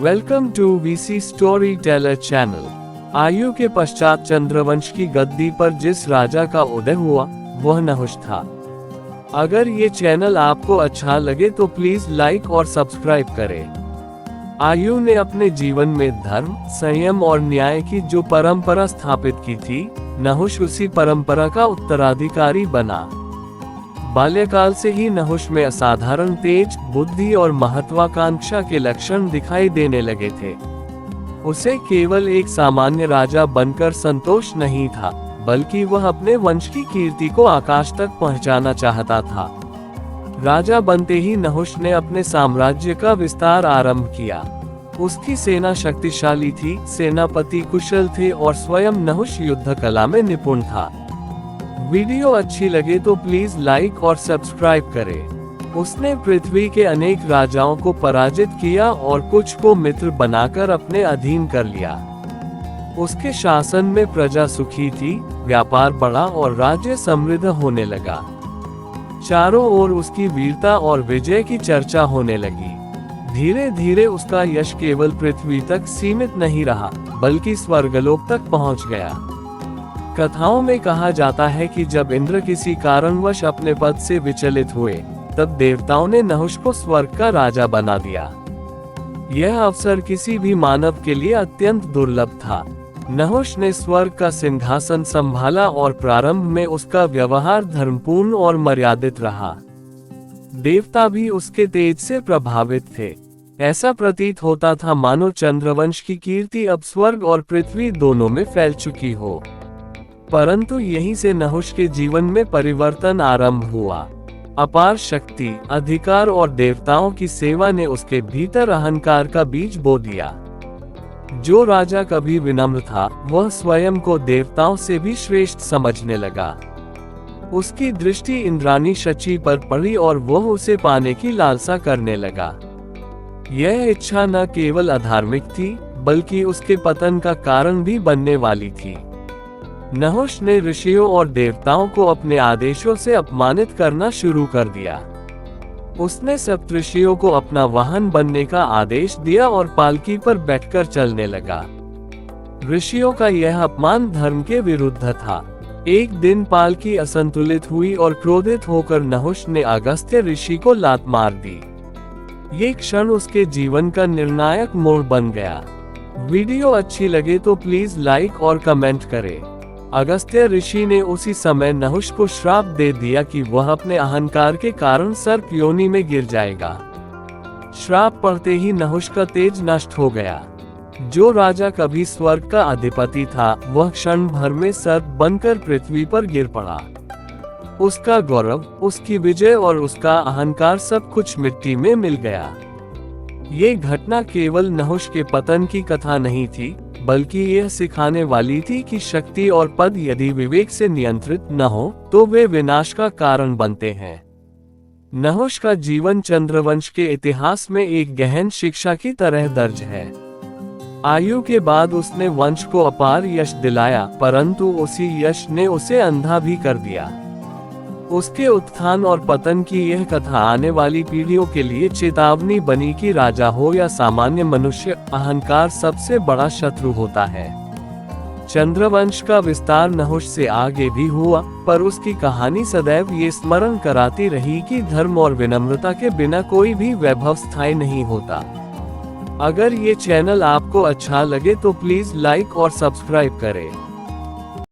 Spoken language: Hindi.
Welcome to VC story teller channel. आयु के पश्चात चंद्रवंश की गद्दी पर जिस राजा का उदय हुआ वह नहुष था। अगर ये चैनल आपको अच्छा लगे तो प्लीज लाइक और सब्सक्राइब करें। आयु ने अपने जीवन में धर्म, संयम और न्याय की जो परंपरा स्थापित की थी, नहुष उसी परंपरा का उत्तराधिकारी बना। बाल्यकाल से ही नहुष में असाधारण तेज, बुद्धि और महत्वाकांक्षा के लक्षण दिखाई देने लगे थे। उसे केवल एक सामान्य राजा बनकर संतोष नहीं था, बल्कि वह अपने वंश की कीर्ति को आकाश तक पहुंचाना चाहता था। राजा बनते ही नहुष ने अपने साम्राज्य का विस्तार आरंभ किया। उसकी सेना शक्तिशाली थी, सेनापति कुशल थे और स्वयं नहुष युद्ध कला में निपुण था। वीडियो अच्छी लगे तो प्लीज लाइक और सब्सक्राइब करें। उसने पृथ्वी के अनेक राजाओं को पराजित किया और कुछ को मित्र बनाकर अपने अधीन कर लिया। उसके शासन में प्रजा सुखी थी, व्यापार बढ़ा और राज्य समृद्ध होने लगा। चारों ओर उसकी वीरता और विजय की चर्चा होने लगी। धीरे धीरे उसका यश केवल पृथ्वी तक सीमित नहीं रहा, बल्कि स्वर्गलोक तक पहुंच गया। कथाओं में कहा जाता है कि जब इंद्र किसी कारणवश अपने पद से विचलित हुए, तब देवताओं ने नहुष को स्वर्ग का राजा बना दिया। यह अवसर किसी भी मानव के लिए अत्यंत दुर्लभ था। नहुष ने स्वर्ग का सिंहासन संभाला और प्रारंभ में उसका व्यवहार धर्मपूर्ण और मर्यादित रहा। देवता भी उसके तेज से प्रभावित थे। ऐसा प्रतीत होता था मानो चंद्रवंश की कीर्ति अब स्वर्ग और पृथ्वी दोनों में फैल चुकी हो। परंतु यहीं से नहुष के जीवन में परिवर्तन आरंभ हुआ। अपार शक्ति, अधिकार और देवताओं की सेवा ने उसके भीतर अहंकार का बीज बो दिया। जो राजा कभी विनम्र था, वह स्वयं को देवताओं से भी श्रेष्ठ समझने लगा। उसकी दृष्टि इंद्रानी शची पर पड़ी और वह उसे पाने की लालसा करने लगा। यह इच्छा न केवल अधार्मिक थी, बल्कि उसके पतन का कारण भी बनने वाली थी। नहुष ने ऋषियों और देवताओं को अपने आदेशों से अपमानित करना शुरू कर दिया। उसने सप्तऋषियों को अपना वाहन बनने का आदेश दिया और पालकी पर बैठकर चलने लगा। ऋषियों का यह अपमान धर्म के विरुद्ध था। एक दिन पालकी असंतुलित हुई और क्रोधित होकर नहुष ने अगस्त्य ऋषि को लात मार दी। ये क्षण उसके जीवन का निर्णायक मोड़ बन गया। वीडियो अच्छी लगे तो प्लीज लाइक और कमेंट करें। अगस्त्य ऋषि ने उसी समय नहुष को श्राप दे दिया कि वह अपने अहंकार के कारण सर्प योनि में गिर जाएगा। श्राप पड़ते ही नहुष का तेज नष्ट हो गया। जो राजा कभी स्वर्ग का अधिपति था, वह क्षण भर में सर्प बनकर पृथ्वी पर गिर पड़ा। उसका गौरव, उसकी विजय और उसका अहंकार सब कुछ मिट्टी में मिल गया। ये घटना केवल नहुष के पतन की कथा नहीं थी, बल्कि यह सिखाने वाली थी कि शक्ति और पद यदि विवेक से नियंत्रित न हो तो वे विनाश का कारण बनते हैं। नहुष का जीवन चंद्रवंश के इतिहास में एक गहन शिक्षा की तरह दर्ज है। आयु के बाद उसने वंश को अपार यश दिलाया, परंतु उसी यश ने उसे अंधा भी कर दिया। उसके उत्थान और पतन की यह कथा आने वाली पीढ़ियों के लिए चेतावनी बनी कि राजा हो या सामान्य मनुष्य, अहंकार सबसे बड़ा शत्रु होता है। चंद्रवंश का विस्तार नहुष से आगे भी हुआ, पर उसकी कहानी सदैव ये स्मरण कराती रही कि धर्म और विनम्रता के बिना कोई भी वैभव स्थायी नहीं होता। अगर ये चैनल आपको अच्छा लगे तो प्लीज लाइक और सब्सक्राइब करें।